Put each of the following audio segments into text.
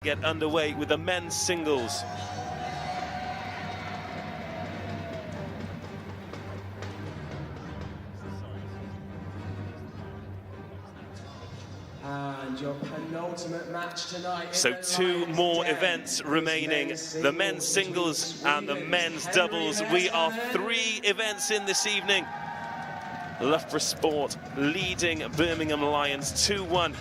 get underway with the men's singles. And your penultimate match tonight. So two more events remaining, the men's singles and the men's doubles. We are 3 events in this evening. Loughborough Sport leading Birmingham Lions 2-1.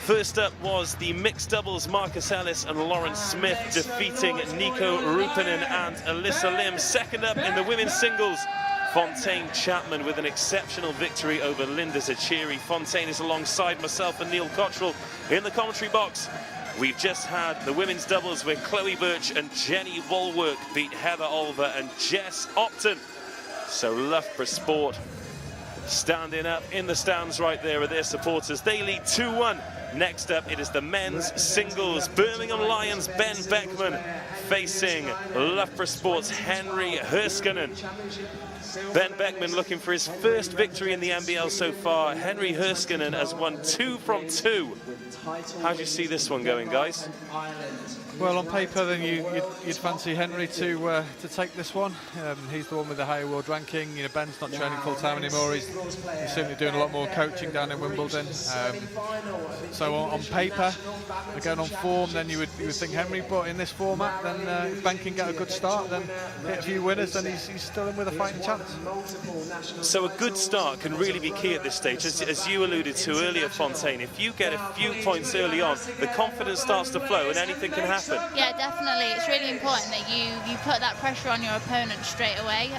First up was the mixed doubles, Marcus Ellis and Lawrence Smith defeating Nico Ruppinen and Alyssa Lim. Second up in the women's singles, Fontaine Chapman with an exceptional victory over Linda Zachiri. Fontaine is alongside myself and Neil Cottrell in the commentary box. We've just had the women's doubles where Chloe Birch and Jenny Woolwork beat Heather Olver and Jess Opton. So Loughborough Sport standing up in the stands right there with their supporters. They lead 2-1. Next up, it is the men's singles. Birmingham Lions' Ben Beckman facing Loughborough Sports' Henry Herskinen. Ben Beckman looking for his first victory in the NBL so far. Henry Herskinen has won 2 from 2. How do you see this one going, guys? Well, on paper, then you'd fancy Henry to take this one. He's the one with the higher world ranking. You know, Ben's not training full time anymore. He's certainly doing a lot more coaching down in Wimbledon. So on paper, again on form, then you would think Henry. But in this format, then if Ben can get a good start, then hit a few winners, then he's still in with a fighting chance. So a good start can really be key at this stage, as you alluded to earlier, Fontaine. If you get a few points early on, the confidence starts to flow and anything can happen. Yeah, definitely. It's really important that you put that pressure on your opponent straight away.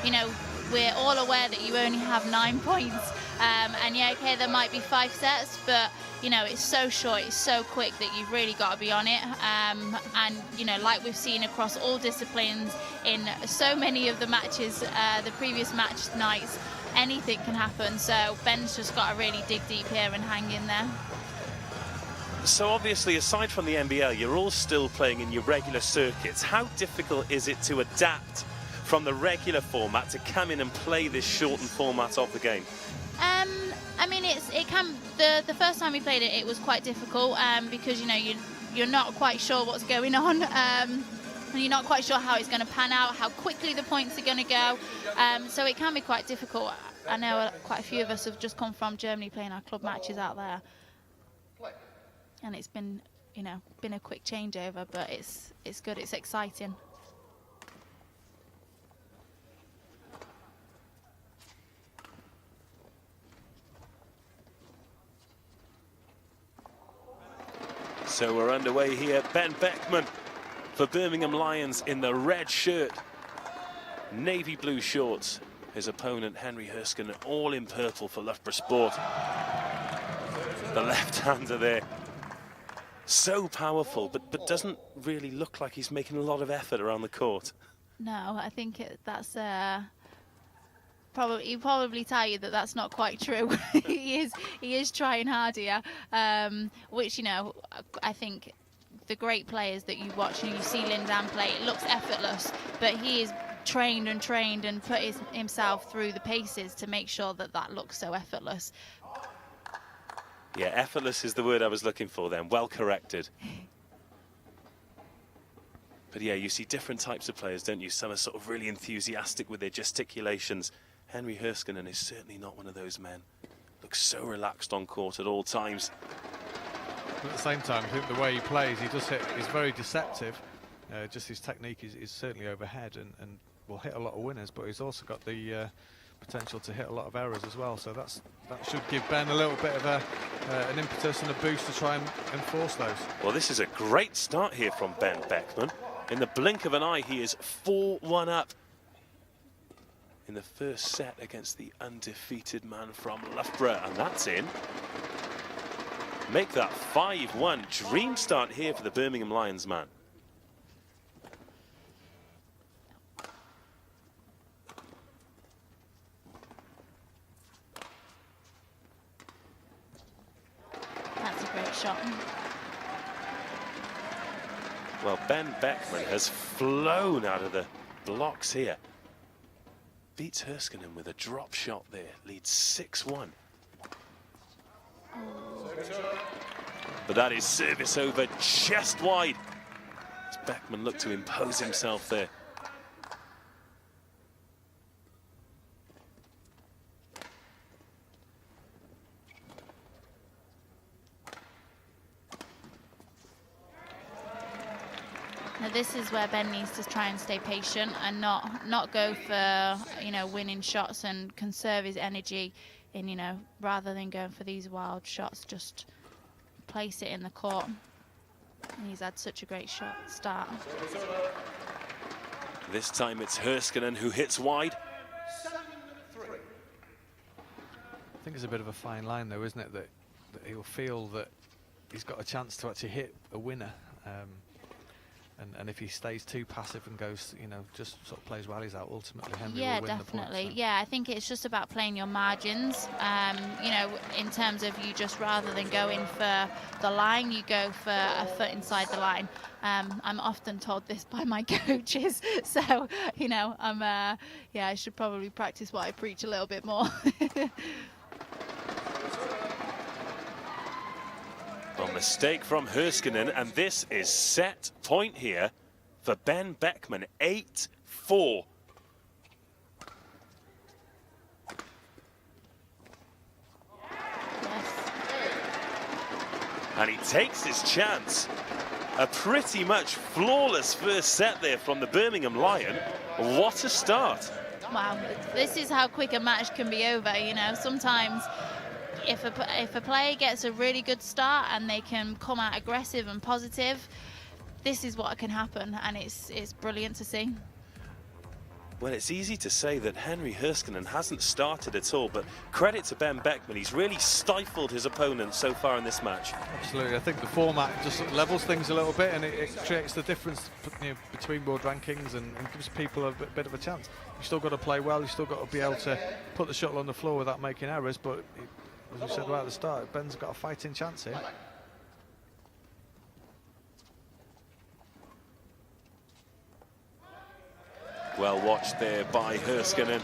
You know, we're all aware that you only have 9 points. And yeah, okay, there might be 5 sets, but you know, it's so short, it's so quick that you've really got to be on it. And you know, like we've seen across all disciplines in so many of the matches, the previous match nights, anything can happen. So Ben's just got to really dig deep here and hang in there. So obviously, aside from the NBL, you're all still playing in your regular circuits. How difficult is it to adapt from the regular format to come in and play this shortened format of the game? I mean, it can. The first time we played it, it was quite difficult because you know you're not quite sure what's going on. And you're not quite sure how it's going to pan out, how quickly the points are going to go. So it can be quite difficult. I know quite a few of us have just come from Germany playing our club matches out there. And it's been, you know, a quick changeover, but it's good, it's exciting. So we're underway here. Ben Beckman for Birmingham Lions in the red shirt, navy blue shorts. His opponent, Henry Herskinen, all in purple for Loughborough Sport. The left-hander there. So powerful, but doesn't really look like he's making a lot of effort around the court. No, I think that's he'll probably tell you that that's not quite true. he is trying hard here, which, you know, I think the great players that you watch and you see Lindan play, it looks effortless, but he is trained and put himself through the paces to make sure that looks so effortless. Yeah, effortless is the word I was looking for then. Well corrected. But yeah, you see different types of players, don't you? Some are sort of really enthusiastic with their gesticulations. Henry Herskinen is certainly not one of those men. Looks so relaxed on court at all times. But at the same time, I think the way he plays, he does hit, is very deceptive. Just his technique is certainly overhead and will hit a lot of winners, but he's also got the potential to hit a lot of errors as well. So that should give Ben a little bit of an impetus and a boost to try and enforce those. Well, this is a great start here from Ben Beckman. In the blink of an eye, he is 4-1 up in the first set against the undefeated man from Loughborough, and that's in. Make that 5-1. Dream start here for the Birmingham Lions man. That's a great shot. Well, Ben Beckman has flown out of the blocks here. Beats Herskinen with a drop shot there. Leads 6-1. But that is service over just wide. As Beckman looked to impose himself there. Now this is where Ben needs to try and stay patient and not go for, you know, winning shots and conserve his energy in, you know, rather than going for these wild shots, just place it in the court. And he's had such a great start. This time it's Herskinen who hits wide. I think it's a bit of a fine line though, isn't it, that he'll feel that he's got a chance to actually hit a winner. And if he stays too passive and goes, you know, just sort of plays rallies out, ultimately Henry will win the point. Definitely. Yeah, I think it's just about playing your margins. You know, in terms of you just rather than going for the line, you go for a foot inside the line. I'm often told this by my coaches, so you know, yeah, I should probably practice what I preach a little bit more. A mistake from Herskinen, and this is set point here for Ben Beckman, 8-4. And he takes his chance. A pretty much flawless first set there from the Birmingham Lion. What a start. Wow, this is how quick a match can be over, you know. Sometimes if a player gets a really good start and they can come out aggressive and positive, this is what can happen, and it's brilliant to see. Well, it's easy to say that Henry Herskinen hasn't started at all, but credit to Ben Beckman. He's really stifled his opponent so far in this match. Absolutely. I think the format just levels things a little bit, and it creates the difference, you know, between world rankings and gives people a bit of a chance. You've still got to play well. You've still got to be able to put the shuttle on the floor without making errors, but as we said right at the start, Ben's got a fighting chance here. Well watched there by Herskinen.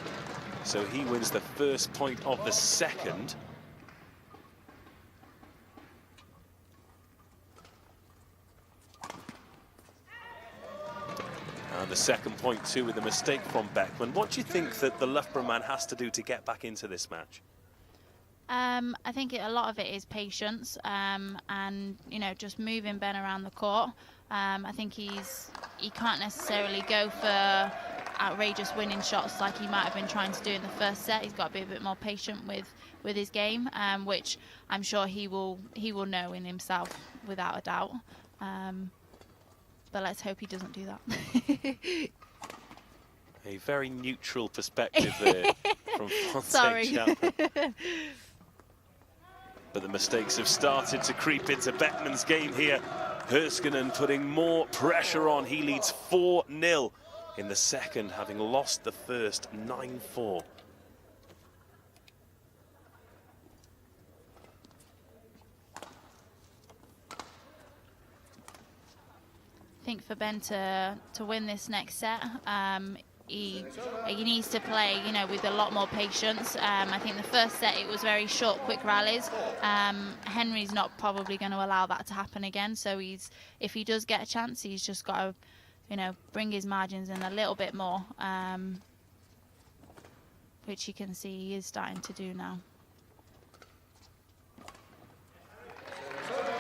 So he wins the first point of the second. And the second point too with a mistake from Beckman. What do you think that the Loughborough man has to do to get back into this match? I think a lot of it is patience and, you know, just moving Ben around the court. I think he can't necessarily go for outrageous winning shots like he might have been trying to do in the first set. He's got to be a bit more patient with his game, which I'm sure he will know in himself without a doubt. But let's hope he doesn't do that. A very neutral perspective there from Fontaine. Sorry. But the mistakes have started to creep into Beckman's game here. Herskinen putting more pressure on. He leads 4-0 in the second, having lost the first 9-4. I think for Ben to win this next set, he needs to play, you know, with a lot more patience. I think the first set it was very short, quick rallies. Henry's not probably going to allow that to happen again. So if he does get a chance, he's just got to, you know, bring his margins in a little bit more, which you can see he is starting to do now.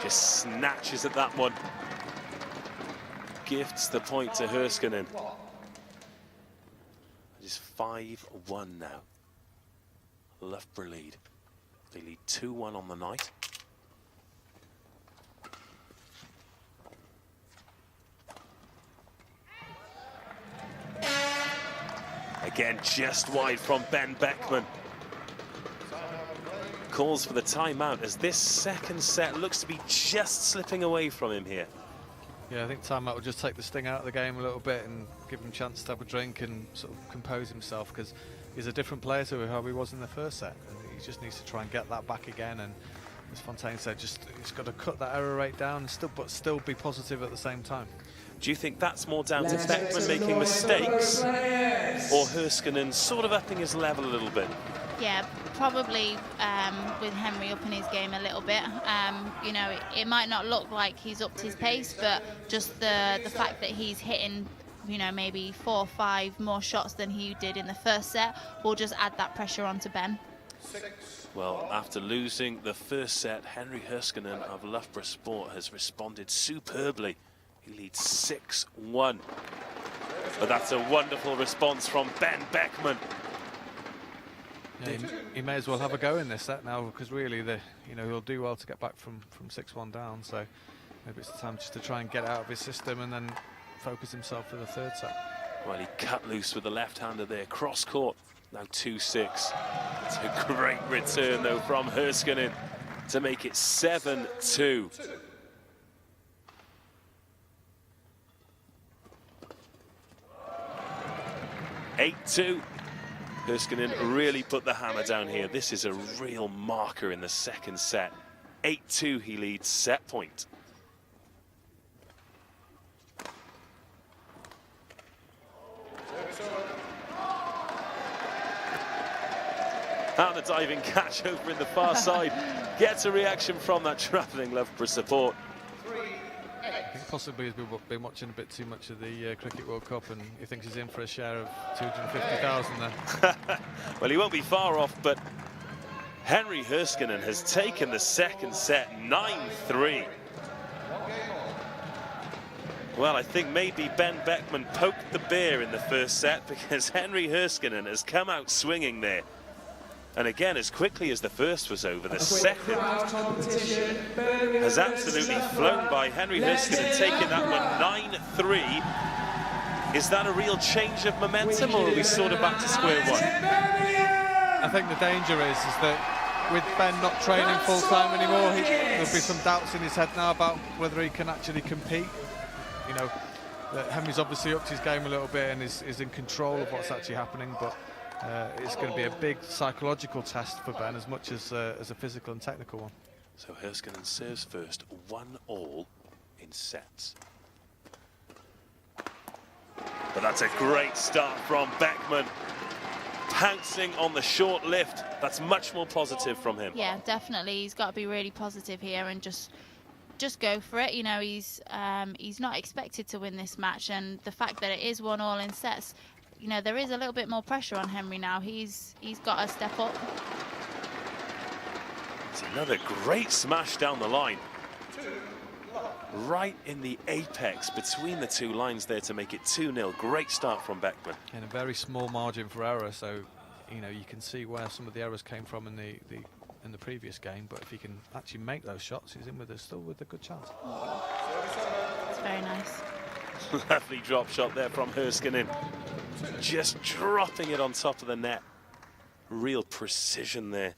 Just snatches at that one. Gifts the point to Herskinen. It is 5-1 now. Loughborough lead. They lead 2-1 on the night. Again, just wide from Ben Beckman. Calls for the timeout as this second set looks to be just slipping away from him here. Yeah, I think timeout will just take the sting out of the game a little bit and give him a chance to have a drink and sort of compose himself, because he's a different player to how he was in the first set, and he just needs to try and get that back again. And as Fontaine said, he's got to cut that error rate down but still be positive at the same time. Do you think that's more down to Beckman making mistakes, or Herskinen sort of upping his level a little bit? Yeah, probably with Henry up in his game a little bit. You know, it might not look like he's upped his pace, but just the fact that he's hitting, you know, maybe 4 or 5 more shots than he did in the first set will just add that pressure onto Ben. Well, after losing the first set, Henry Herskinen of Loughborough Sport has responded superbly. He leads 6-1. But that's a wonderful response from Ben Beckman. Yeah, he may as well have a go in this set now, because really, you know, he'll do well to get back from 6-1 down. So maybe it's the time just to try and get out of his system and then focus himself for the third set. Well, he cut loose with the left-hander there, cross court. Now 2-6. It's a great return though from Herskinen to make it 7-2. Herskinen really put the hammer down here. This is a real marker in the second set. 8-2, he leads set point. And the diving catch over in the far side gets a reaction from that travelling Loughborough support. I think possibly he's been watching a bit too much of the Cricket World Cup, and he thinks he's in for a share of 250,000 there. Well, he won't be far off, but Henry Herskinen has taken the second set 9-3. Well, I think maybe Ben Beckman poked the bear in the first set, because Henry Herskinen has come out swinging there. And again, as quickly as the first was over, the second has absolutely flown by. Henry Herskinen taking that one 9-3. Is that a real change of momentum, or are we sort of back to square one? I think the danger is that with Ben not training full time anymore, there'll be some doubts in his head now about whether he can actually compete. You know, Henry's obviously upped his game a little bit and is in control of what's actually happening, but it's going to be a big psychological test for Ben as much as a physical and technical one. So Herskinen serves first, 1-all in sets. But that's a great start from Beckman. Pouncing on the short lift. That's much more positive from him. Yeah, definitely. He's got to be really positive here and just go for it. You know, he's not expected to win this match, and the fact that it is 1-all in sets, you know, there is a little bit more pressure on Henry now. He's got to step up. It's another great smash down the line. Right in the apex between the two lines there to make it 2-0. Great start from Beckman. And a very small margin for error, so you know, you can see where some of the errors came from in the previous game, but if he can actually make those shots, he's in with still with a good chance. It's very nice. Lovely drop shot there from Herskinen. Just dropping it on top of the net. Real precision there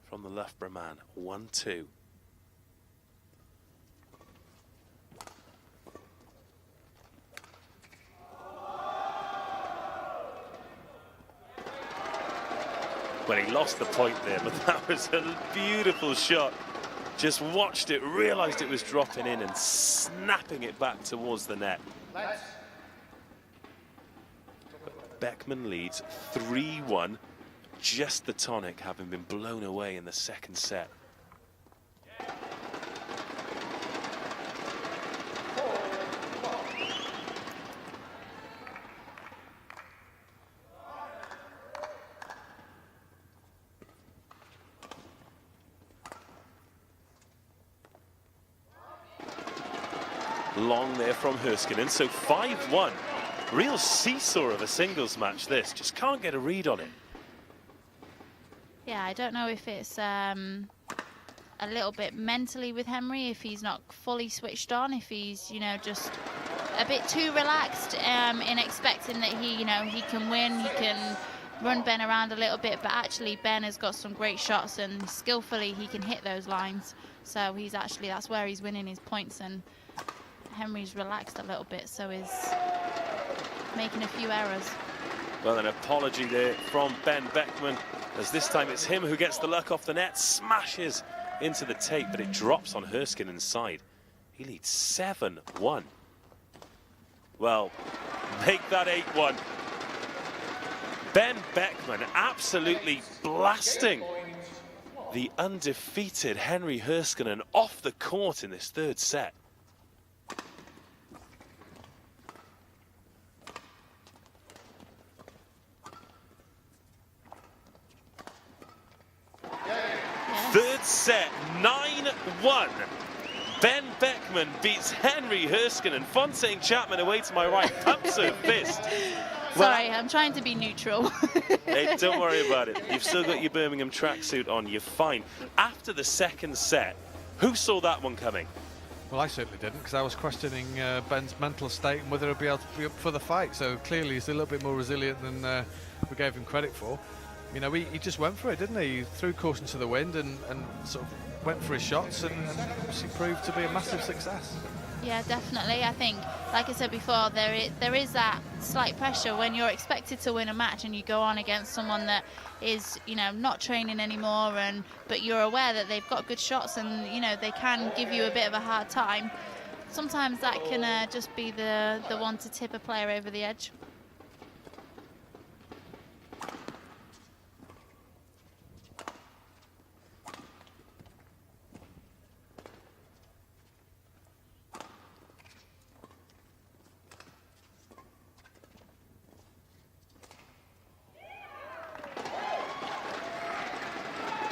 from the Loughborough man. 1-2. Well, he lost the point there, but that was a beautiful shot. Just watched it, realised it was dropping in and snapping it back towards the net. Beckman leads 3-1, just the tonic having been blown away in the second set. Long there from Herskinen, so 5-1. Real seesaw of a singles match this, just can't get a read on it. Yeah, I don't know if it's a little bit mentally with Henry, if he's not fully switched on, if he's, you know, just a bit too relaxed in expecting that he can win, he can run Ben around a little bit, but actually Ben has got some great shots and skillfully he can hit those lines. So he's actually, that's where he's winning his points, and Henry's relaxed a little bit, so he's making a few errors. Well, an apology there from Ben Beckman, as this time it's him who gets the luck off the net, smashes into the tape, but it drops on Herskinen's side. He leads 7-1. Well, make that 8-1. Ben Beckman absolutely blasting the undefeated Henry Herskinen off the court in this third set. Third set, 9-1. Ben Beckman beats Henry Herskinen. Fontaine Chapman away to my right, pumps her fist. Sorry, I'm trying to be neutral. Hey, don't worry about it. You've still got your Birmingham tracksuit on. You're fine. After the second set, who saw that one coming? Well, I certainly didn't, because I was questioning Ben's mental state and whether he'd be able to be up for the fight. So clearly he's a little bit more resilient than we gave him credit for. You know, he just went for it, didn't he? He threw caution to the wind and sort of went for his shots, and she proved to be a massive success. Yeah, definitely. I think, like I said before, there is that slight pressure when you're expected to win a match and you go on against someone that is, you know, not training anymore, but you're aware that they've got good shots and, you know, they can give you a bit of a hard time. Sometimes that can just be the one to tip a player over the edge.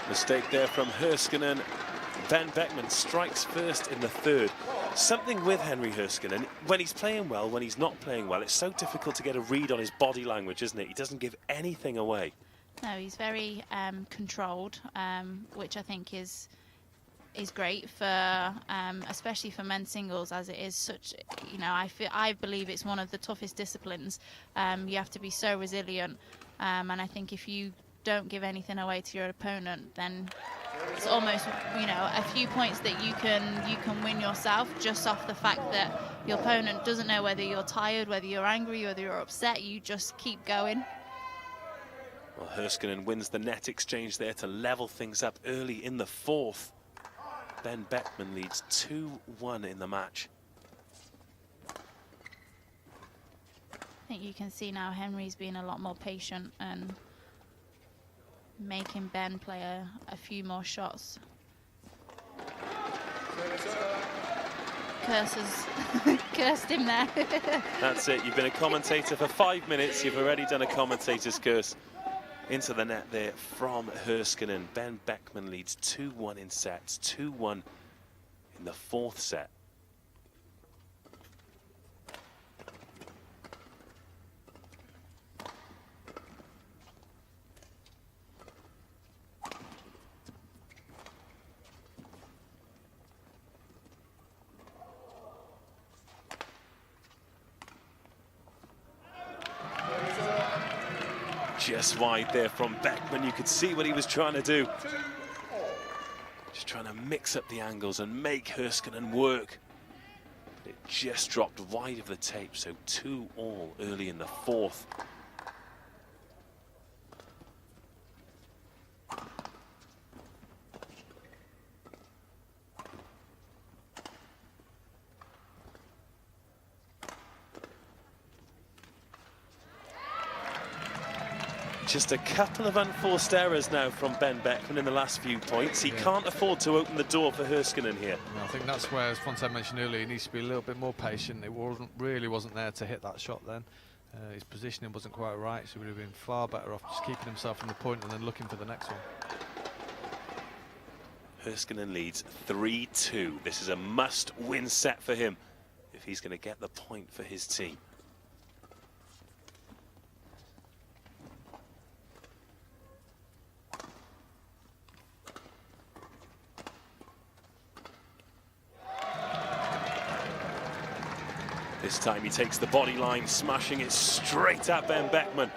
Mistake there from Herskinen. Ben Beckman strikes first in the third. Something with Henry Herskinen, when he's playing well, when he's not playing well, it's so difficult to get a read on his body language, isn't it? He doesn't give anything away. No, he's very controlled, which I think is great for, especially for men's singles, as it is such, you know, I believe it's one of the toughest disciplines. You have to be so resilient, and I think if you don't give anything away to your opponent, then it's almost, you know, a few points that you can win yourself just off the fact that your opponent doesn't know whether you're tired, whether you're angry, whether you're upset. You just keep going. Well, Herskinen wins the net exchange there to level things up early in the fourth. Ben Beckman leads 2-1 in the match. I think you can see now Henry's being a lot more patient and making Ben play a few more shots. Cursed him there. That's it. You've been a commentator for 5 minutes. You've already done a commentator's curse. Into the net there from Herskinen. Ben Beckman leads 2-1 in sets, 2-1 in the fourth set. Just wide there from Beckman. You could see what he was trying to do. Just trying to mix up the angles and make Herskinen work. It just dropped wide of the tape, so 2-2 early in the fourth. Just a couple of unforced errors now from Ben Beckman in the last few points. He can't afford to open the door for Herskinen here. I think that's where, as Fontaine mentioned earlier, he needs to be a little bit more patient. It really wasn't there to hit that shot then. His positioning wasn't quite right, so he would have been far better off just keeping himself in the point and then looking for the next one. Herskinen leads 3-2. This is a must-win set for him if he's going to get the point for his team. This time he takes the body line, smashing it straight at Ben Beckman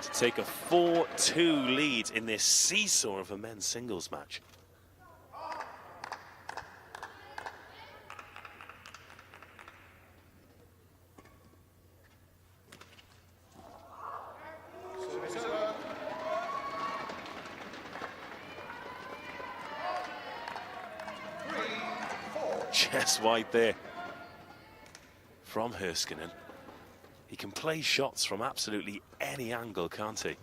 to take a 4-2 lead in this seesaw of a men's singles match. Just wide there from Herskinen. He can play shots from absolutely any angle, can't he?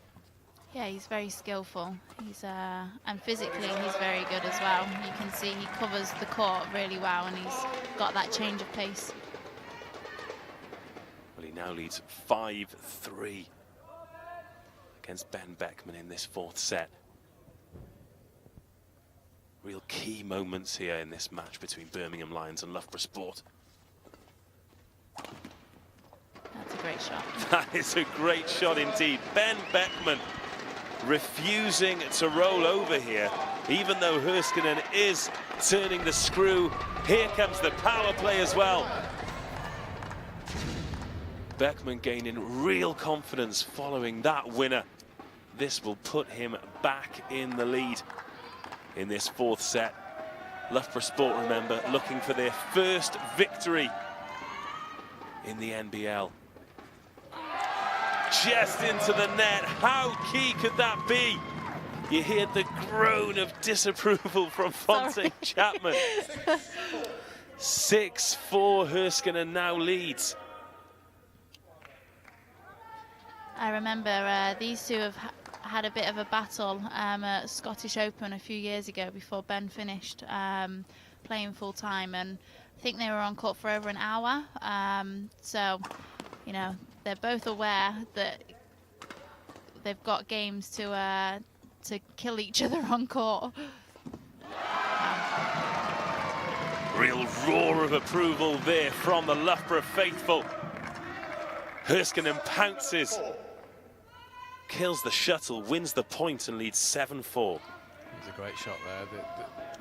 Yeah, he's very skillful. He's and physically he's very good as well. You can see he covers the court really well, and he's got that change of pace. Well, he now leads 5-3 against Ben Beckman in this fourth set. Real key moments here in this match between Birmingham Lions and Loughborough Sport. That's a great shot. That is a great shot indeed. Ben Beckman refusing to roll over here, even though Herskinen is turning the screw. Here comes the power play as well. Beckman gaining real confidence following that winner. This will put him back in the lead in this fourth set. Loughborough Sport, remember, looking for their first victory in the NBL. Just into the net. How key could that be? You hear the groan of disapproval from Fontaine Chapman. 6-4, Herskinen now leads. I remember these two have had a bit of a battle at Scottish Open a few years ago before Ben finished playing full time, and I think they were on court for over an hour. So, you know, they're both aware that they've got games to kill each other on court. Real roar of approval there from the Loughborough faithful. Herskinen pounces, kills the shuttle, wins the point and leads 7-4. It was a great shot there.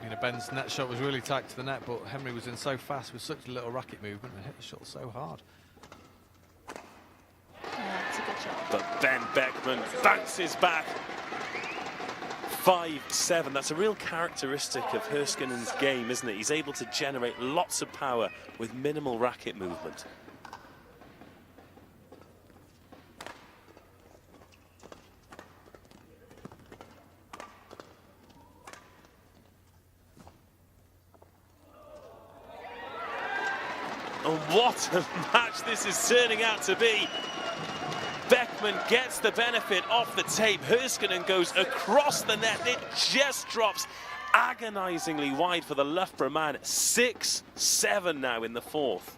You know, Ben's net shot was really tight to the net, but Henry was in so fast with such a little racket movement and hit the shot so hard. Yeah, it's a good shot. But Ben Beckman bounces back. 5-7. That's a real characteristic of Herskinen's game, isn't it? He's able to generate lots of power with minimal racket movement. And what a match this is turning out to be. Beckman gets the benefit off the tape. Herskinen goes across the net. It just drops agonizingly wide for the Loughborough man. 6-7 now in the fourth.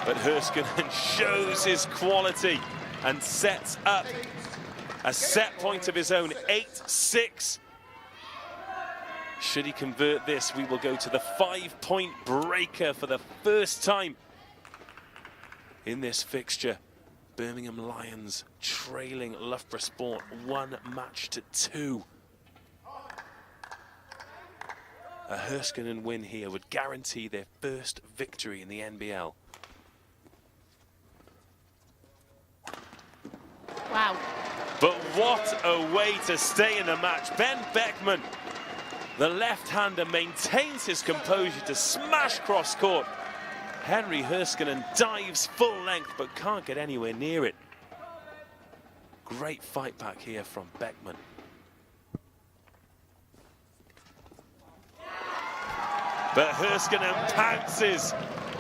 But Herskinen shows his quality and sets up a set point of his own. 8-6. Should he convert this, we will go to the 5-point breaker for the first time in this fixture. Birmingham Lions trailing Loughborough Sport 1-2. A Herskinen win here would guarantee their first victory in the NBL. Wow. But what a way to stay in the match. Ben Beckman, the left-hander, maintains his composure to smash cross-court. Henry Herskinen dives full length but can't get anywhere near it. Great fight back here from Beckman. But Herskinen pounces.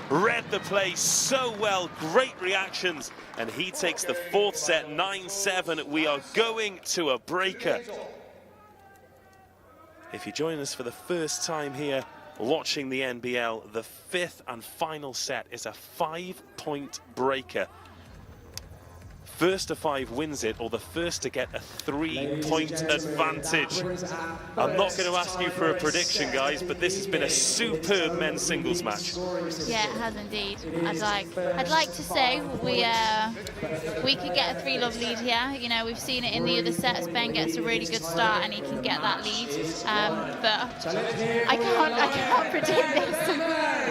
Read the play so well, great reactions, and he takes the fourth set, 9-7. We are going to a breaker. If you're joining us for the first time here watching the NBL, the fifth and final set is a 5-point breaker. First to 5 wins it, or the first to get a 3-point advantage. I'm not going to ask you for a prediction, guys, but this has been a superb men's singles match. Yeah, it has indeed. I'd like to say we could get a 3-love lead here. You know, we've seen it in the other sets. Ben gets a really good start and he can get that lead. But I can't predict this.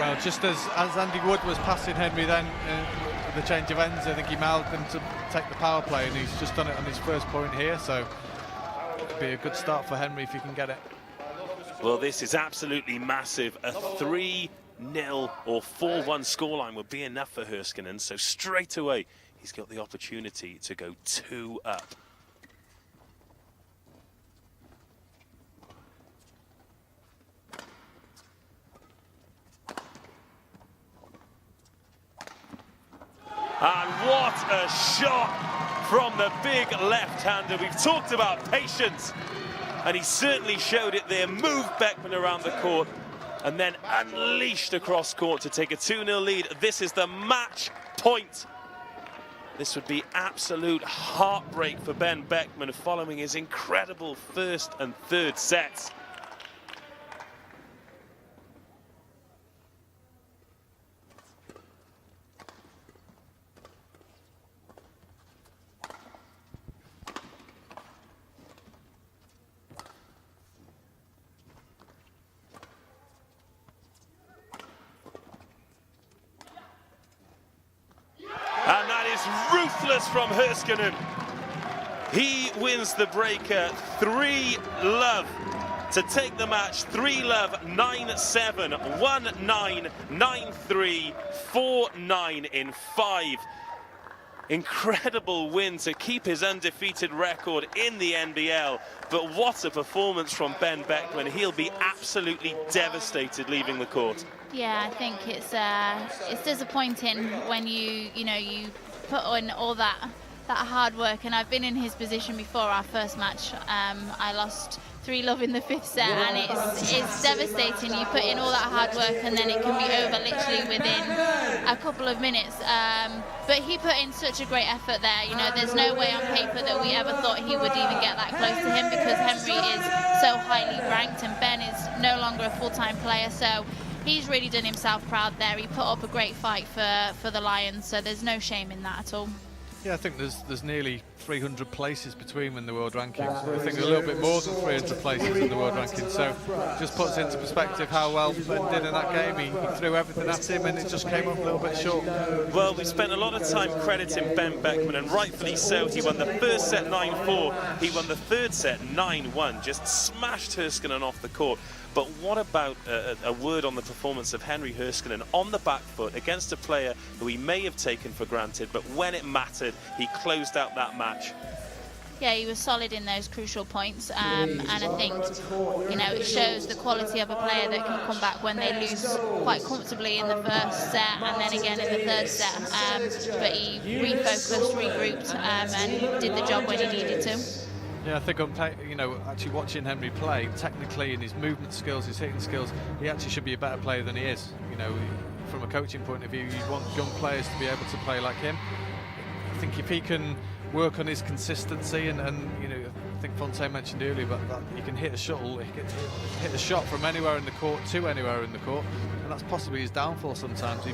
Well, just as Andy Wood was passing Henry then, the change of ends, I think he mouthed him to take the power play, and he's just done it on his first point here, so it'd be a good start for Henry if he can get it. Well, this is absolutely massive. A 3-0 or 4-1 scoreline would be enough for Herskinen, so straight away he's got the opportunity to go 2 up. And what a shot from the big left-hander. We've talked about patience, and he certainly showed it there. Moved Beckman around the court and then unleashed across court to take a 2-0 lead. This is the match point. This would be absolute heartbreak for Ben Beckman following his incredible first and third sets. And that is ruthless from Herskinen. He wins the breaker 3-love to take the match. 3-love, 9-7, 1-9, 9-3, 4-9 in 5. Incredible win to keep his undefeated record in the NBL. But what a performance from Ben Beckman. He'll be absolutely devastated leaving the court. Yeah, I think it's disappointing when you put on all that hard work, and I've been in his position before. Our first match, I lost 3-love in the 5th set, and it's devastating. You put in all that hard work and then it can be over literally within a couple of minutes. But he put in such a great effort there. You know, there's no way on paper that we ever thought he would even get that close to him, because Henry is so highly ranked and Ben is no longer a full-time player. So he's really done himself proud there. He put up a great fight for the Lions, so there's no shame in that at all. Yeah, I think there's nearly 300 places between them in the world rankings. I think a little bit more than 300 places in the world rankings. So just puts into perspective how well Ben did in that game. He threw everything at him and it just came up a little bit short. Well, we spent a lot of time crediting Ben Beckman, and rightfully so. He won the first set 9-4. He won the third set 9-1. Just smashed Herskinen off the court. But what about a word on the performance of Henry Herskinen on the back foot against a player who he may have taken for granted, but when it mattered, he closed out that match. Yeah, he was solid in those crucial points, and I think, you know, it shows the quality of a player that can come back when they lose quite comfortably in the first set and then again in the third set. But he refocused, regrouped, and did the job when he needed to. Yeah, I think actually watching Henry play, technically in his movement skills, his hitting skills, he actually should be a better player than he is. You know, from a coaching point of view, you want young players to be able to play like him. I think if he can work on his consistency, and you know, I think Fontaine mentioned earlier, but that he can hit a shuttle, he can hit a shot from anywhere in the court to anywhere in the court, and that's possibly his downfall sometimes.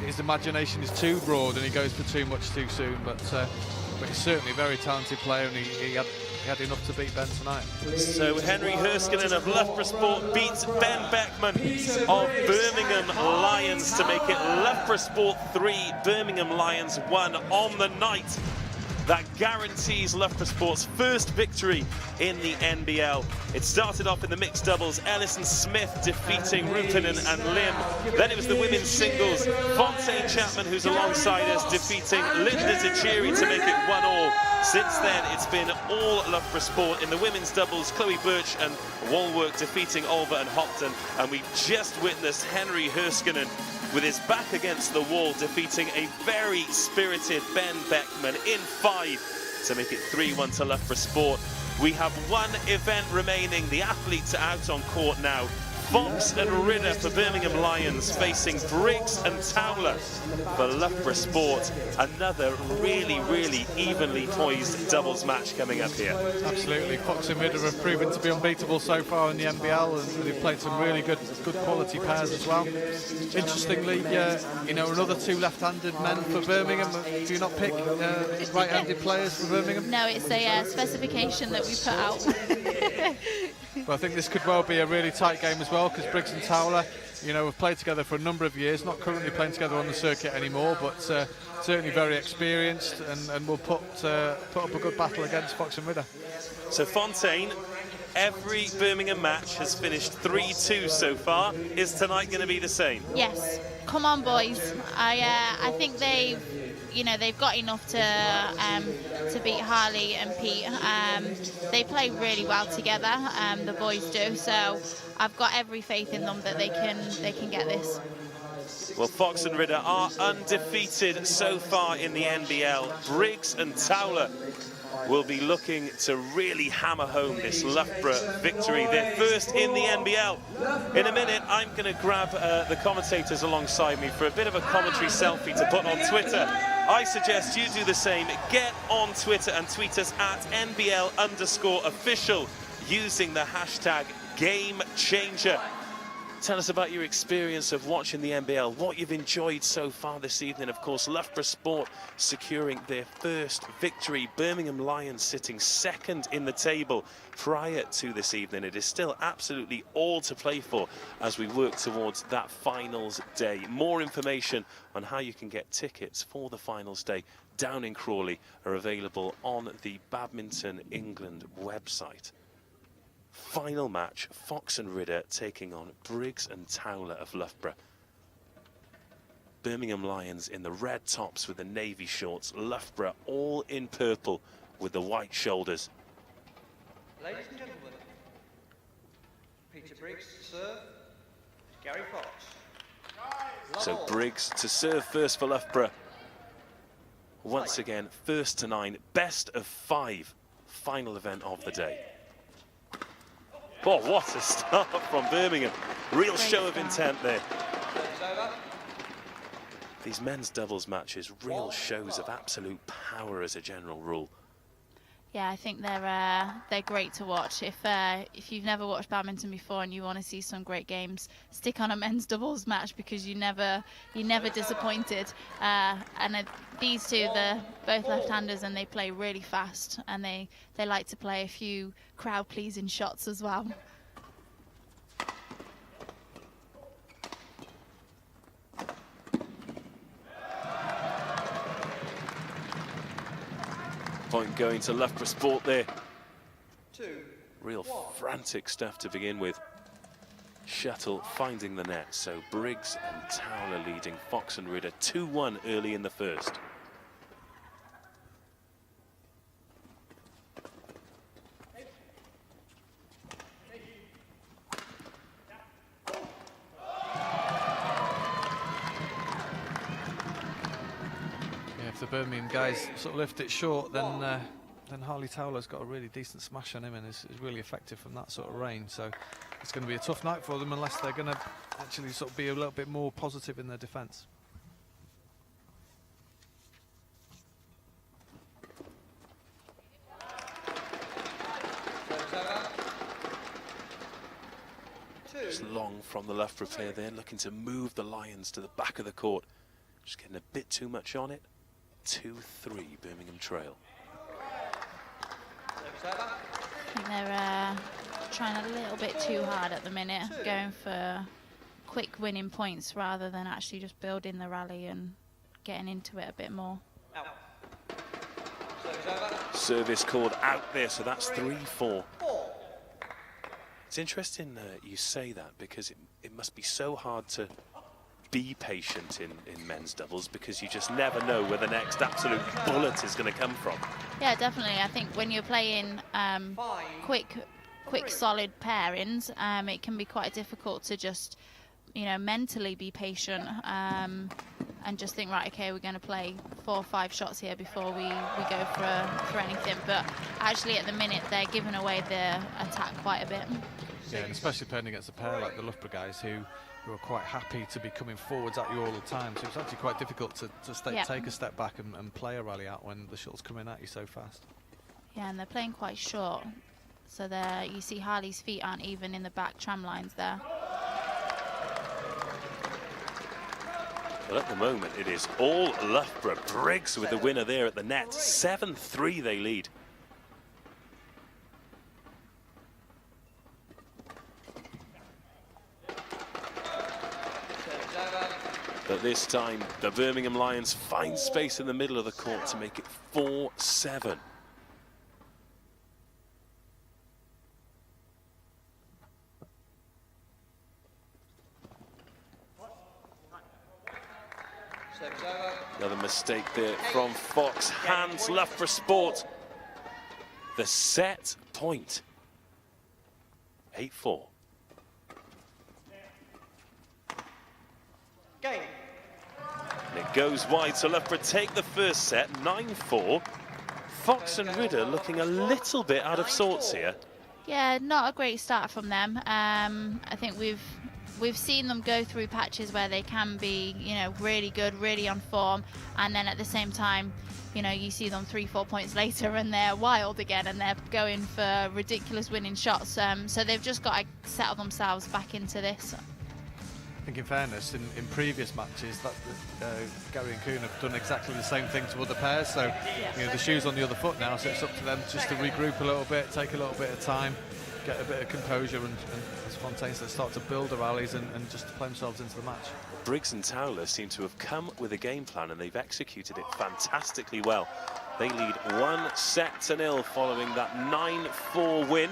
His imagination is too broad and he goes for too much too soon, but he's certainly a very talented player, and he had enough to beat Ben tonight. So Henry Herskinen of Loughborough Sport beats Ben Beckman of Birmingham Lions to make it Loughborough Sport 3, Birmingham Lions 1 on the night. That guarantees Loughborough Sport's first victory in the NBL. It started off in the mixed doubles, Ellison Smith defeating Ruppinen and Lim. Then it was the women's singles, Fontaine Chapman, who's alongside us, defeating Linda Zachiri to make it 1-1. Since then, it's been all Loughborough Sport. In the women's doubles, Chloe Birch and Walwork defeating Olver and Hopton. And we've just witnessed Henry Herskinen with his back against the wall, defeating a very spirited Ben Beckman in 5 to make it 3-1 to Loughborough Sport. We have one event remaining. The athletes are out on court now. Fox and Ridder for Birmingham Lions facing Briggs and Towler for Loughborough Sport. Another really, really evenly poised doubles match coming up here. Absolutely. Fox and Ridder have proven to be unbeatable so far in the NBL, and they've played some really good quality pairs as well. Interestingly, another 2 left-handed men for Birmingham. Do you not pick right-handed players for Birmingham? No, it's a specification that we put out. Well, I think this could well be a really tight game as well, because Briggs and Towler, have played together for a number of years, not currently playing together on the circuit anymore, but certainly very experienced, and will put up a good battle against Fox and Ridder. So Fontaine, every Birmingham match has finished 3-2 so far. Is tonight going to be the same? Yes. Come on, boys. I think they've got enough to beat Harley and Pete. They play really well together, the boys do. So I've got every faith in them that they can get this. Well, Fox and Ridder are undefeated so far in the NBL. Briggs and Towler will be looking to really hammer home this Loughborough victory, their first in the NBL. In a minute, I'm going to grab the commentators alongside me for a bit of a commentary selfie to put on Twitter. I suggest you do the same. Get on Twitter and tweet us at NBL_official using the hashtag GameChanger. Tell us about your experience of watching the NBL, what you've enjoyed so far this evening. Of course, Loughborough Sport securing their first victory. Birmingham Lions sitting second in the table prior to this evening. It is still absolutely all to play for as we work towards that finals day. More information on how you can get tickets for the finals day down in Crawley are available on the Badminton England website. Final match, Fox and Ridder taking on Briggs and Towler of Loughborough. Birmingham Lions in the red tops with the navy shorts. Loughborough all in purple with the white shoulders. Ladies and gentlemen, Peter Briggs to serve, Gary Fox. So Briggs to serve first for Loughborough. Once again, first to 9, best of 5, final event of the day. Oh, what a start from Birmingham. Real show of intent there. These men's doubles matches, real shows of absolute power as a general rule. Yeah, I think they're great to watch. If you've never watched badminton before and you want to see some great games, stick on a men's doubles match because you're never disappointed. These two, they're both left-handers and they play really fast, and they like to play a few crowd-pleasing shots as well. Point going to Loughborough Sport there. 2. Real frantic stuff to begin with. Shuttle finding the net, so Briggs and Towler leading Fox and Ridder 2-1 early in the first. If the Birmingham guys sort of lift it short, then Harley Towler's got a really decent smash on him and is really effective from that sort of range. So it's going to be a tough night for them unless they're going to actually sort of be a little bit more positive in their defence. Just long from the Loughborough player there, looking to move the Lions to the back of the court. Just getting a bit too much on it. 2-3 Birmingham trail. I think they're trying a little bit too hard at the minute, going for quick winning points rather than actually just building the rally and getting into it a bit more. Service called out there, so that's 3-4. It's interesting you say that because it must be so hard to be patient in men's doubles because you just never know where the next absolute bullet is going to come from. Yeah, definitely. I think when you're playing quick solid pairings, it can be quite difficult to just, mentally be patient and just think, right, okay, we're going to play 4 or 5 shots here before we go for anything. But actually at the minute they're giving away the attack quite a bit. Yeah, and especially playing against a pair like the Loughborough guys who are quite happy to be coming forwards at you all the time. So it's actually quite difficult to take a step back and play a rally out when the shuttle's coming at you so fast. Yeah, and they're playing quite short. So you see Harley's feet aren't even in the back tram lines there. Well, at the moment it is all Loughborough. Briggs with the winner there at the net. 7-3 they lead. But this time, the Birmingham Lions find space in the middle of the court to make it 4-7. Another mistake there from Fox. Hands Loughborough Sport. The set point. 8-4. Game. And it goes wide, so Loughborough take the first set, 9-4. Fox and Ridder looking a little bit out of sorts here. Yeah, not a great start from them. I think we've seen them go through patches where they can be, you know, really good, really on form, and then at the same time, you know, you see them 3-4 points later and they're wild again and they're going for ridiculous winning shots. So they've just got to settle themselves back into this. I think in fairness, in previous matches, that Gary and Kuhn have done exactly the same thing to other pairs. So, you know, the shoe's on the other foot now, so it's up to them just to regroup a little bit, take a little bit of time, get a bit of composure, and as Fontaine said, start to build the rallies and just to play themselves into the match. Briggs and Towler seem to have come with a game plan and they've executed it fantastically well. They lead 1-0 following that 9-4 win.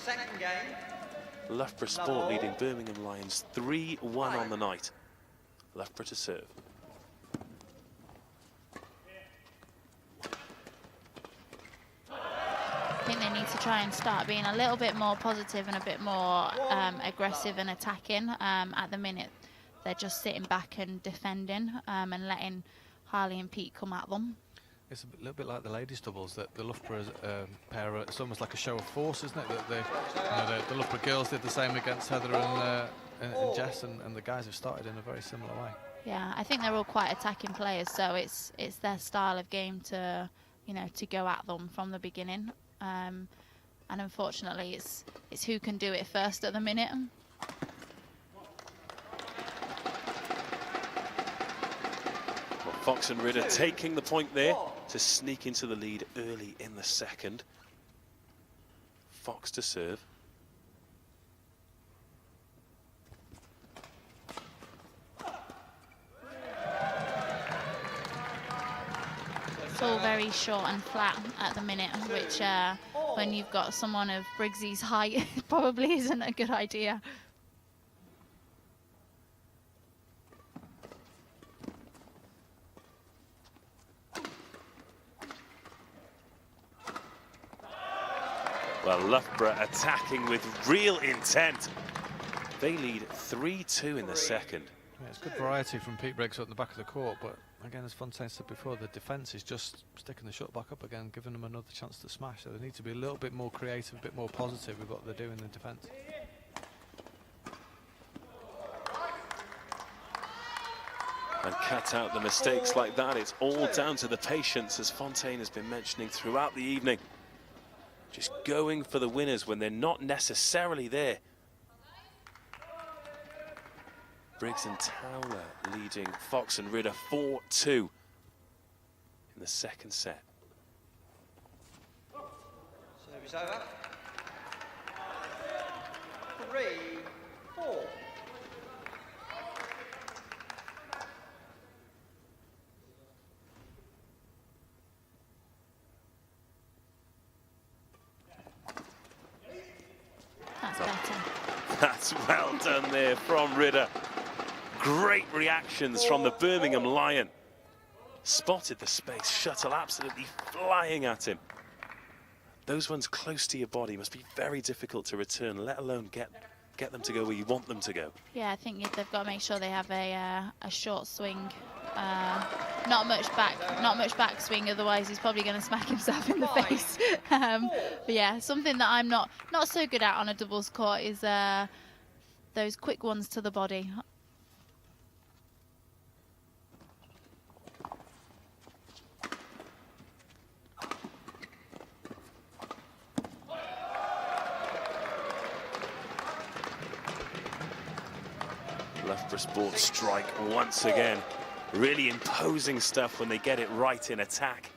Second game. Loughborough Sport leading Birmingham Lions 3-1 on the night. Loughborough to serve. I think they need to try and start being a little bit more positive and a bit more aggressive and attacking. At the minute, they're just sitting back and defending and letting Harley and Pete come at them. It's a little bit like the ladies' doubles, that the Loughborough pair, it's almost like a show of force, isn't it? That the Loughborough girls did the same against Heather and Jess, and the guys have started in a very similar way. Yeah, I think they're all quite attacking players, so it's their style of game to, you know, to go at them from the beginning. And unfortunately, it's who can do it first at the minute. Well, Fox and Ridder taking the point there to sneak into the lead early in the second. Fox to serve. It's all very short and flat at the minute, which when you've got someone of Briggsy's height, probably isn't a good idea. Well, Loughborough attacking with real intent. They lead 3-2 in the second. Yeah, it's good variety from Pete Briggs at the back of the court, but again, as Fontaine said before, the defence is just sticking the shot back up again, giving them another chance to smash. So they need to be a little bit more creative, a bit more positive with what they're doing in defence. And cut out the mistakes like that. It's all down to the patience, as Fontaine has been mentioning throughout the evening. Just going for the winners when they're not necessarily there. Briggs and Towler leading Fox and Ridder 4-2 in the second set. Service over. 3-4. That's better. That's well done there from Ridder. Great reactions from the Birmingham Lion. Spotted the space, shuttle absolutely flying at him. Those ones close to your body must be very difficult to return, let alone get them to go where you want them to go. Yeah, I think they've got to make sure they have a short swing, not much back swing. Otherwise, he's probably going to smack himself in the face. But yeah, something that I'm not so good at on a doubles court is those quick ones to the body. Loughborough Sport strike once again. Really imposing stuff when they get it right in attack.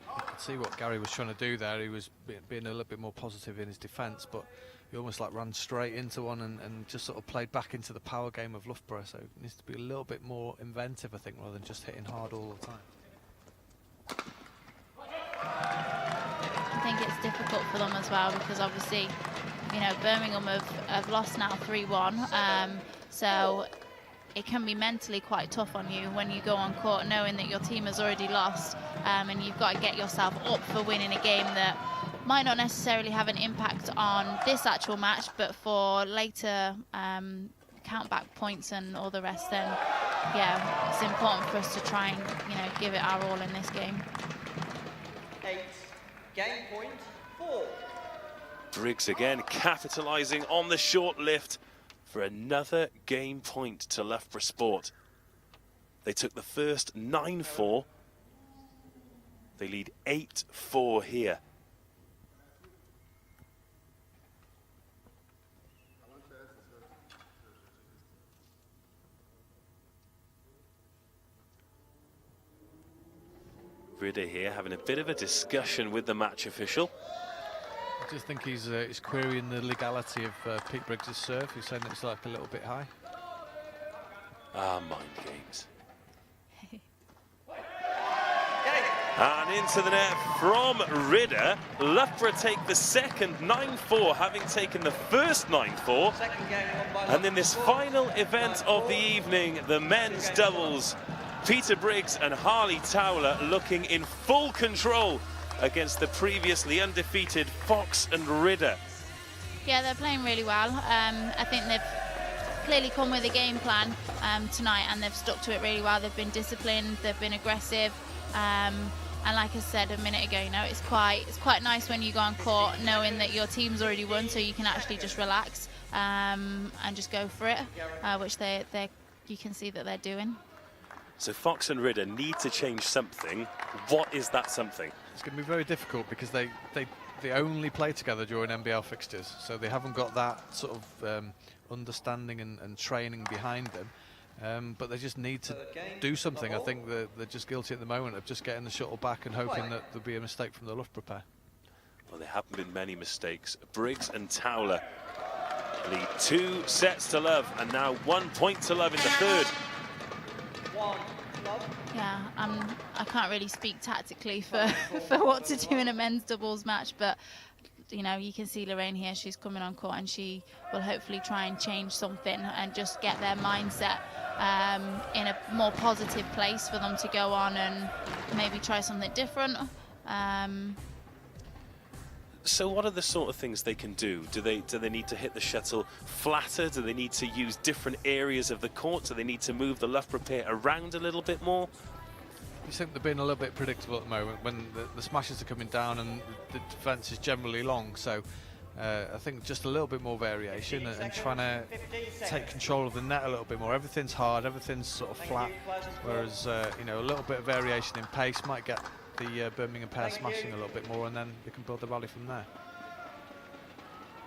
You could see what Gary was trying to do there. He was being a little bit more positive in his defence, but he almost like ran straight into one and just sort of played back into the power game of Loughborough. So it needs to be a little bit more inventive, I think, rather than just hitting hard all the time. I think it's difficult for them as well because obviously, you know, Birmingham have lost now 3-1, so it can be mentally quite tough on you when you go on court knowing that your team has already lost, and you've got to get yourself up for winning a game that might not necessarily have an impact on this actual match, but for later count back points and all the rest, then yeah, it's important for us to try and, you know, give it our all in this game. 8, game point 4. Briggs again capitalising on the short lift for another game point to Loughborough Sport. They took the first 9-4. They lead 8-4 here. Ridder here having a bit of a discussion with the match official. I just think he's querying the legality of Pete Briggs' serve. He's saying it's like a little bit high. Ah, mind games. And into the net from Ridder. Loughborough take the second 9-4, having taken the first 9-4. And in this final event of the evening, the men's doubles, Peter Briggs and Harley Towler looking in full control against the previously undefeated Fox and Ridder. Yeah, they're playing really well. I think they've clearly come with a game plan tonight, and they've stuck to it really well. They've been disciplined, they've been aggressive, and like I said a minute ago, you know, it's quite nice when you go on court knowing that your team's already won, so you can actually just relax and just go for it, which you can see that they're doing. So Fox and Ridder need to change something. What is that something? It's going to be very difficult because they only play together during NBL fixtures, so they haven't got that sort of understanding and training behind them. But they just need to do something. I think they're just guilty at the moment of just getting the shuttle back and hoping that there'll be a mistake from the Loughborough pair. Well, there haven't been many mistakes. Briggs and Towler lead 2 sets to love, and now 1 point to love in the third. Yeah, I can't really speak tactically for what to do in a men's doubles match, but you know, you can see Lorraine here, she's coming on court, and she will hopefully try and change something and just get their mindset in a more positive place for them to go on and maybe try something different. So what are the sort of things they can do? Do they need to hit the shuttle flatter? Do they need to use different areas of the court? Do they need to move the Loughborough pair around a little bit more? I think they're being a little bit predictable at the moment when the smashes are coming down and the defence is generally long. So I think just a little bit more variation and trying to take control of the net a little bit more. Everything's hard, everything's sort of flat, whereas you know, a little bit of variation in pace might get the Birmingham pair smashing a little bit more, and then they can build the rally from there.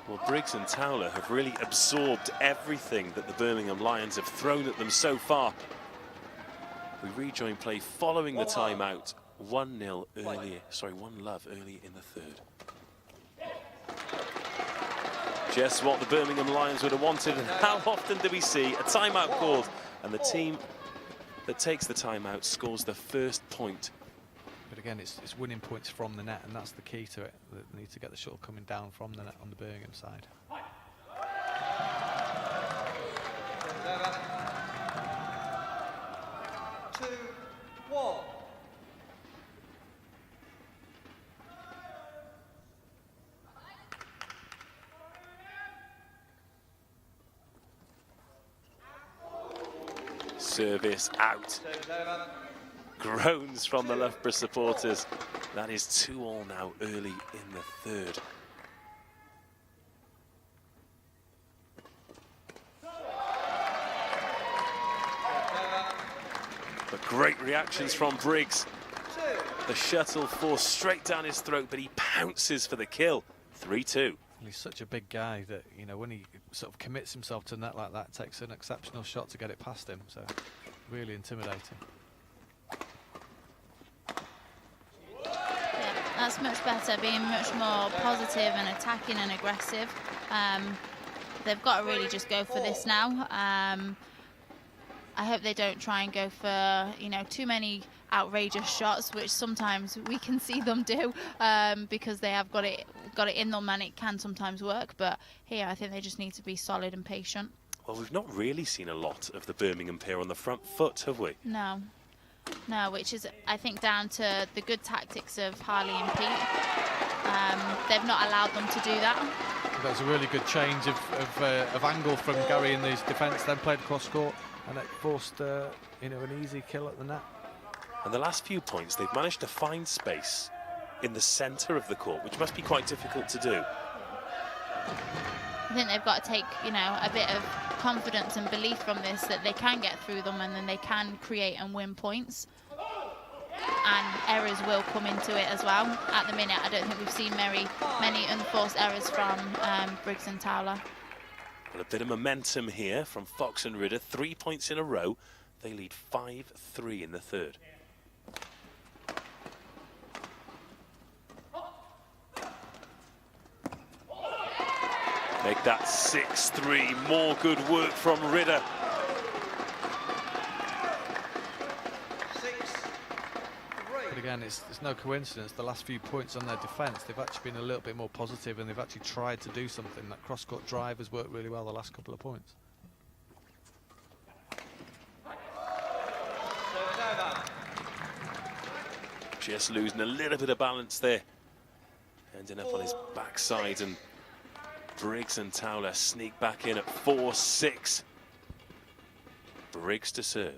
Well, Briggs and Towler have really absorbed everything that the Birmingham Lions have thrown at them so far. We rejoin play following the timeout. 1-0 earlier, sorry, 1-love early in the third. Just what the Birmingham Lions would have wanted, and how often do we see a timeout called and the team that takes the timeout scores the first point? But again, it's winning points from the net, and that's the key to it. They need to get the shuttle coming down from the net on the Birmingham side. 2-1. Service out. Groans from the Loughborough supporters. That is 2-2 now early in the third. But great reactions from Briggs. The shuttle forced straight down his throat, but he pounces for the kill. 3-2. He's such a big guy that, you know, when he sort of commits himself to a net like that, it takes an exceptional shot to get it past him. So really intimidating. Yeah, that's much better, being much more positive and attacking and aggressive. They've got to really just go for this now. I hope they don't try and go for, you know, too many outrageous shots, which sometimes we can see them do, because they have got it in them, and it can sometimes work. But here, I think they just need to be solid and patient. Well, we've not really seen a lot of the Birmingham pair on the front foot, have we? No, which is, I think, down to the good tactics of Harley and Pete. They've not allowed them to do that. That's a really good change of angle from Gary in his defence, then played across court. and it forced you know, an easy kill at the net. And the last few points, they've managed to find space in the centre of the court, which must be quite difficult to do. I think they've got to take, you know, a bit of confidence and belief from this, that they can get through them and then they can create and win points. And errors will come into it as well. At the minute, I don't think we've seen many unforced errors from Briggs and Towler. Well, a bit of momentum here from Fox and Ridder. 3 points in a row. They lead 5-3 in the third. Make that 6-3. More good work from Ridder. But again, it's no coincidence. The last few points on their defence, they've actually been a little bit more positive, and they've actually tried to do something. That cross-court drive has worked really well the last couple of points. Just losing a little bit of balance there. Ending up on his backside, and Briggs and Towler sneak back in at 4-6. Briggs to serve.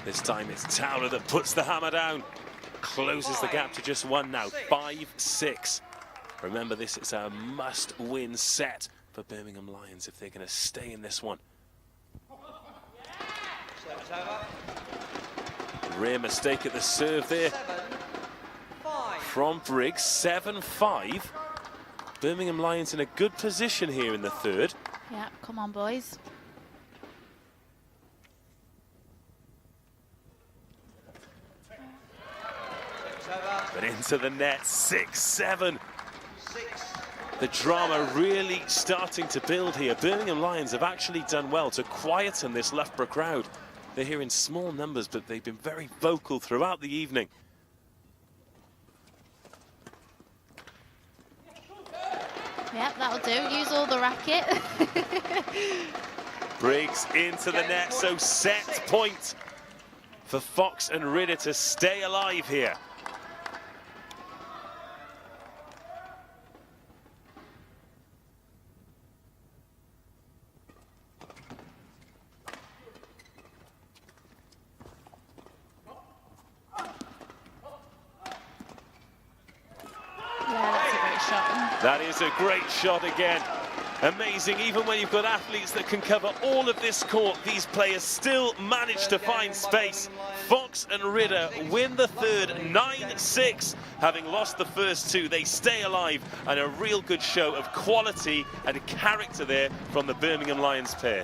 This time it's Towler that puts the hammer down. Closes the gap to just one now, 5-6. Remember, this is a must-win set for Birmingham Lions if they're going to stay in this one. Rare mistake at the serve there from Briggs. 7-5. Birmingham Lions in a good position here in the third. Yeah, come on, boys. But into the net, 6-7. The drama really starting to build here. Birmingham Lions have actually done well to quieten this Loughborough crowd. They're here in small numbers, but they've been very vocal throughout the evening. Yep, that'll do. Use all the racket. Briggs into the net, so set point for Fox and Ridder to stay alive here. That is a great shot again. Amazing, even when you've got athletes that can cover all of this court, these players still manage to find space. Fox and Ridder win the third 9-6. Having lost the first two, they stay alive, and a real good show of quality and character there from the Birmingham Lions pair.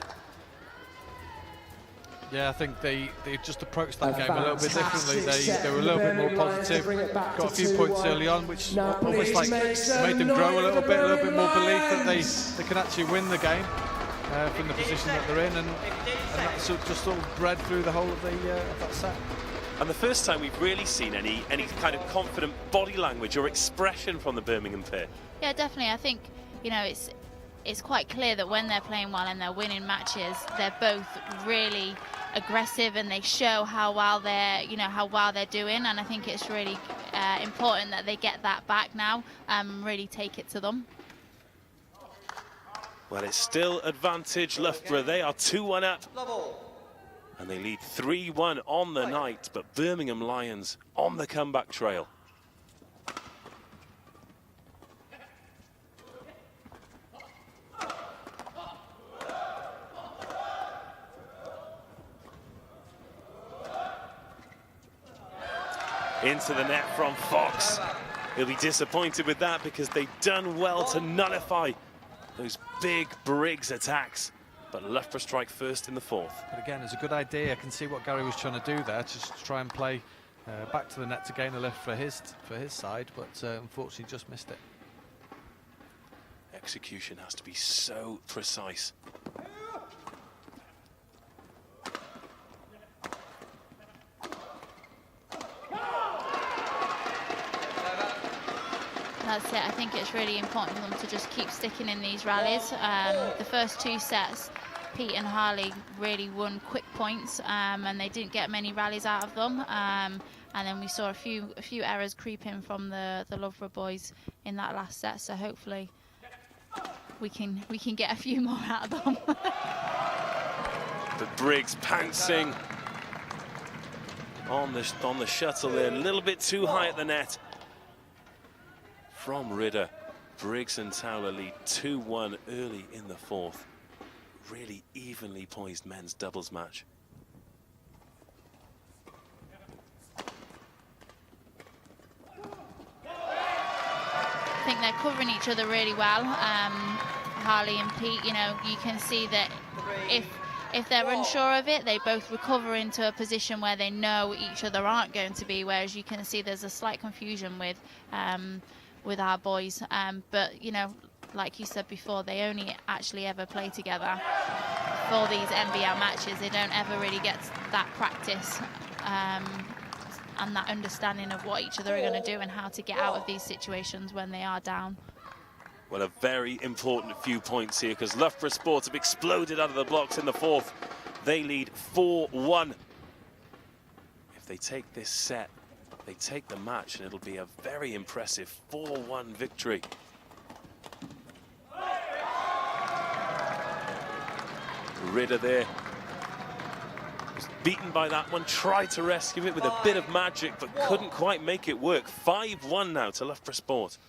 Yeah, I think they just approached that game a little bit differently. They were a little bit more positive, got a few points early on, which almost like made them grow a little bit more belief that they can actually win the game from the position that they're in, and that's just all bred through the whole of that set. And the first time we've really seen any kind of confident body language or expression from the Birmingham pair. Yeah, definitely. I think, you know, it's quite clear that when they're playing well and they're winning matches, they're both really aggressive and they show how well they're doing, and I think it's really important that they get that back now and really take it to them. Well, it's still advantage Loughborough. They are 2-1 up and they lead 3-1 on the night, but Birmingham Lions on the comeback trail. Into the net from Fox. He'll be disappointed with that because they've done well to nullify those big Briggs attacks. But Loughborough strike first in the fourth. But again, it's a good idea. I can see what Gary was trying to do there, just to try and play back to the net to gain a lift for his side, but unfortunately just missed it. Execution has to be so precise. That's it. I think it's really important for them to just keep sticking in these rallies. The first two sets, Pete and Harley really won quick points, and they didn't get many rallies out of them. and then we saw a few errors creep in from the Loughborough boys in that last set. So hopefully we can get a few more out of them. But Briggs pouncing on the shuttle there, a little bit too high at the net from Ridder. Briggs and Towler lead 2-1 early in the fourth. Really evenly poised men's doubles match. I think they're covering each other really well. Harley and Pete, you know, you can see that if they're unsure of it, they both recover into a position where they know each other aren't going to be, whereas you can see there's a slight confusion with our boys. But, you know, like you said before, they only actually ever play together for these NBL matches. They don't ever really get that practice and that understanding of what each other are going to do and how to get out of these situations when they are down. Well, a very important few points here, because Loughborough Sports have exploded out of the blocks in the fourth. They lead 4-1. If they take this set, they take the match, and it'll be a very impressive 4-1 victory. Ridder there was beaten by that one, tried to rescue it with a bit of magic, but couldn't quite make it work. 5-1 now to Loughborough Sport.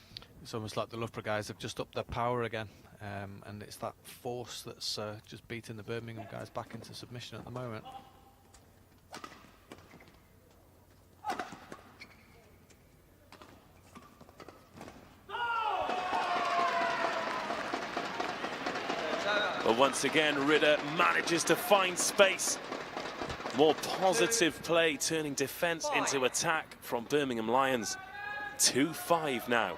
It's almost like the Loughborough guys have just upped their power again, and it's that force that's just beating the Birmingham guys back into submission at the moment. But once again, Ridder manages to find space. More positive play, turning defence into attack from Birmingham Lions. 2-5 now.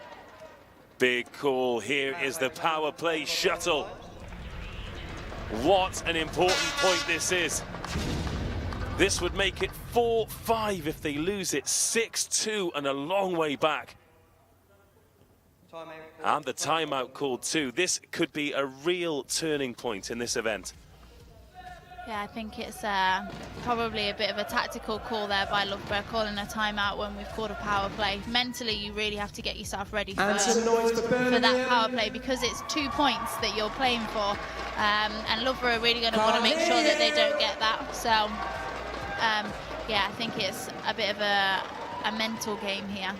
Big call. Here is the power play shuttle. What an important point this is. This would make it 4-5 if they lose it. 6-2 and a long way back. And the timeout called too. This could be a real turning point in this event. Yeah, I think it's probably a bit of a tactical call there by Loughborough, calling a timeout when we've called a power play. Mentally, you really have to get yourself ready for that power play, because it's 2 points that you're playing for. And Loughborough are really going to want to make sure that they don't get that. So, yeah, I think it's a bit of a mental game here.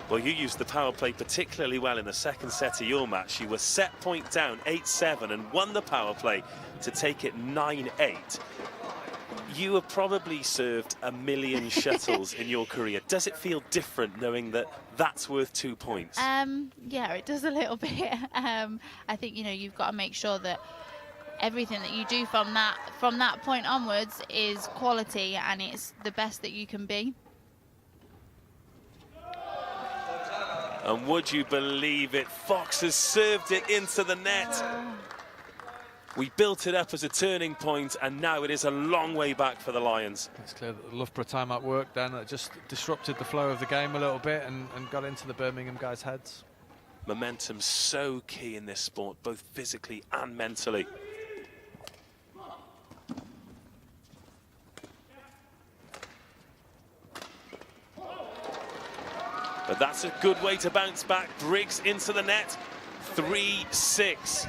Well, you used the power play particularly well in the second set of your match. You were set point down 8-7 and won the power play to take it 9-8. You have probably served 1 million shuttles in your career. Does it feel different knowing that that's worth 2 points? Yeah, it does a little bit. I think, you know, you've got to make sure that everything that you do from that point onwards is quality, and it's the best that you can be. And would you believe it, Fox has served it into the net. We built it up as a turning point, and now it is a long way back for the Lions. It's clear that the Loughborough timeout worked then. It just disrupted the flow of the game a little bit and got into the Birmingham guys' heads. Momentum so key in this sport, both physically and mentally. But that's a good way to bounce back. Briggs into the net, 3-6.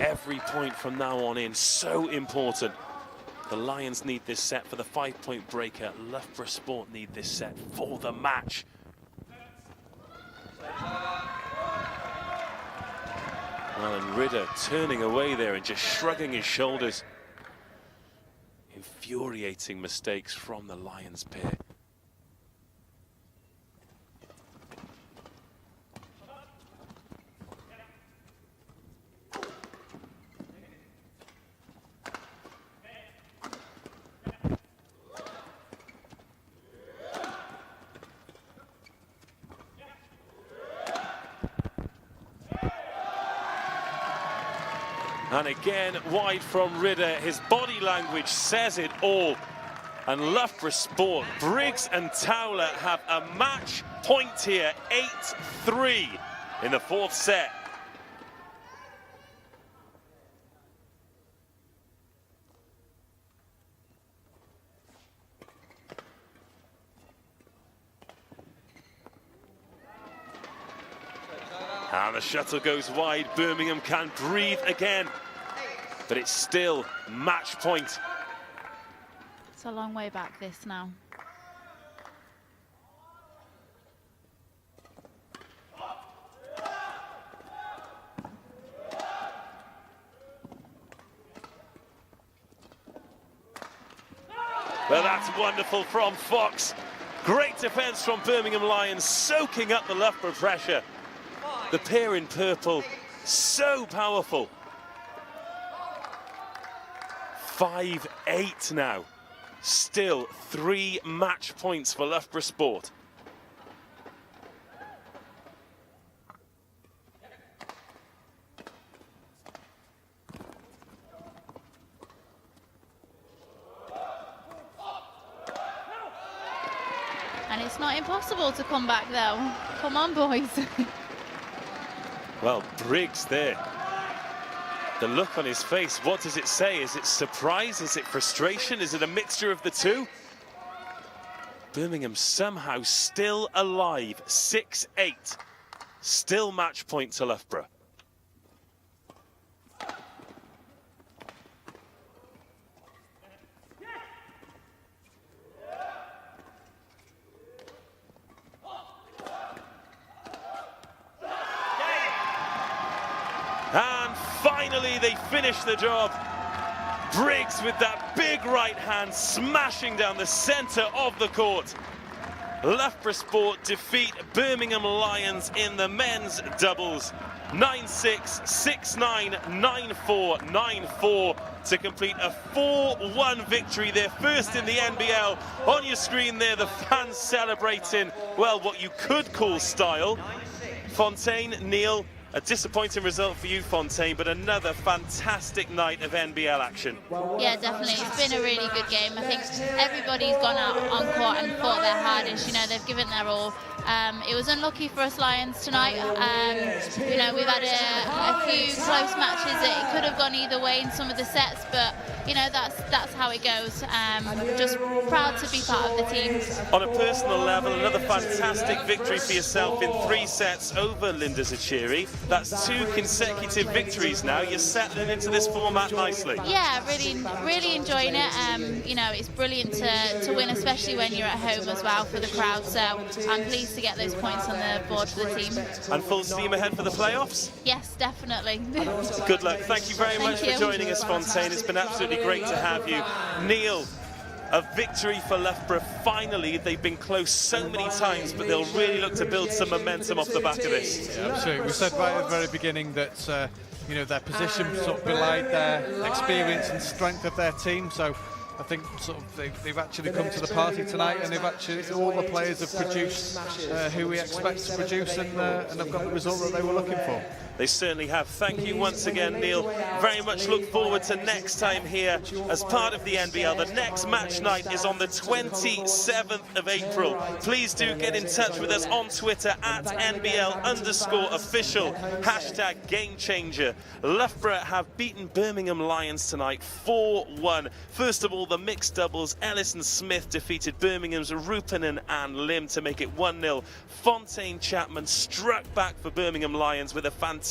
Every point from now on in, so important. The Lions need this set for the 5-point breaker. Loughborough Sport need this set for the match. Well, and Ridder turning away there and just shrugging his shoulders. Infuriating mistakes from the Lions pair. And again, wide from Ridder. His body language says it all. And Loughborough Sport, Briggs and Towler have a match point here, 8-3 in the fourth set. And the shuttle goes wide. Birmingham can breathe again, but it's still match point. It's a long way back, this now. Well, that's wonderful from Fox. Great defence from Birmingham Lions, soaking up the Loughborough pressure. The pair in purple, so powerful. 5-8 now. Still 3 match points for Loughborough Sport. And it's not impossible to come back, though. Come on, boys. Well, Briggs there. The look on his face, what does it say? Is it surprise? Is it frustration? Is it a mixture of the two? Birmingham somehow still alive. 6-8. Still match point to Loughborough. And finally they finish the job. Briggs with that big right hand smashing down the centre of the court. Loughborough Sport defeat Birmingham Lions in the men's doubles. 9-6, 6-9, 9-4, 9-4 to complete a 4-1 victory, their first in the NBL. On your screen there, the fans celebrating, well, what you could call style. Fontaine, Neil, a disappointing result for you, Fontaine, but another fantastic night of NBL action. Yeah, definitely. It's been a really good game. I think everybody's gone out on court and fought their hardest. You know, they've given their all. It was unlucky for us Lions tonight. You know, we've had a few close matches. It could have gone either way in some of the sets, but you know, that's how it goes. Just proud to be part of the team. On a personal level, another fantastic victory for yourself in 3 sets over Linda Zachiri. That's 2 consecutive victories now. You're settling into this format nicely. Yeah, really enjoying it. You know, it's brilliant to win, especially when you're at home as well for the crowd. So I'm pleased to get those points on the board for the team. And full steam ahead for the playoffs? Yes, definitely. Good luck. Thank you very much for joining us, Fontaine. It's been absolutely great to have you. Neil, a victory for Loughborough. Finally, they've been close so many times, but they'll really look to build some momentum off the back of this. Yeah, absolutely. We said right at the very beginning that you know, their position sort of belied their experience and strength of their team. So I think sort of they've actually come to the party tonight, and they've actually, all the players have produced who we expect to produce, and have got the result that they were looking for. They certainly have. Thank you once again, Neil. Very much look forward to next time here as part of the NBL. The next match night is on the 27th of April. Please do get in touch with us on Twitter at NBL_official, #GameChanger. Loughborough have beaten Birmingham Lions tonight 4-1. First of all, the mixed doubles, Ellis and Smith defeated Birmingham's Rupanen and Lim to make it 1-0. Fontaine Chapman struck back for Birmingham Lions with a fantastic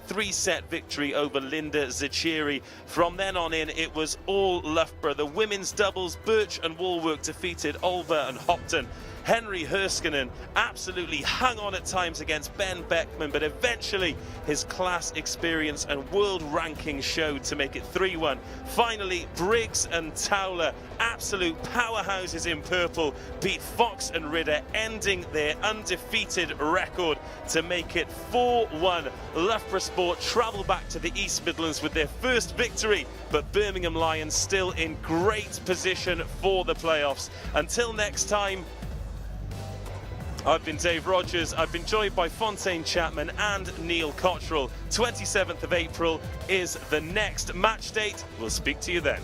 3-set victory over Linda Zachiri. From then on in, it was all Loughborough. The women's doubles, Birch and Woolwork defeated Olver and Hopton. Henry Herskinen absolutely hung on at times against Ben Beckman, but eventually his class, experience and world ranking showed to make it 3-1. Finally, Briggs and Towler, absolute powerhouses in purple, beat Fox and Ridder, ending their undefeated record to make it 4-1. Loughborough Sport travel back to the East Midlands with their first victory, but Birmingham Lions still in great position for the playoffs. Until next time, I've been Dave Rogers. I've been joined by Fontaine Chapman and Neil Cottrell. 27th of April is the next match date. We'll speak to you then.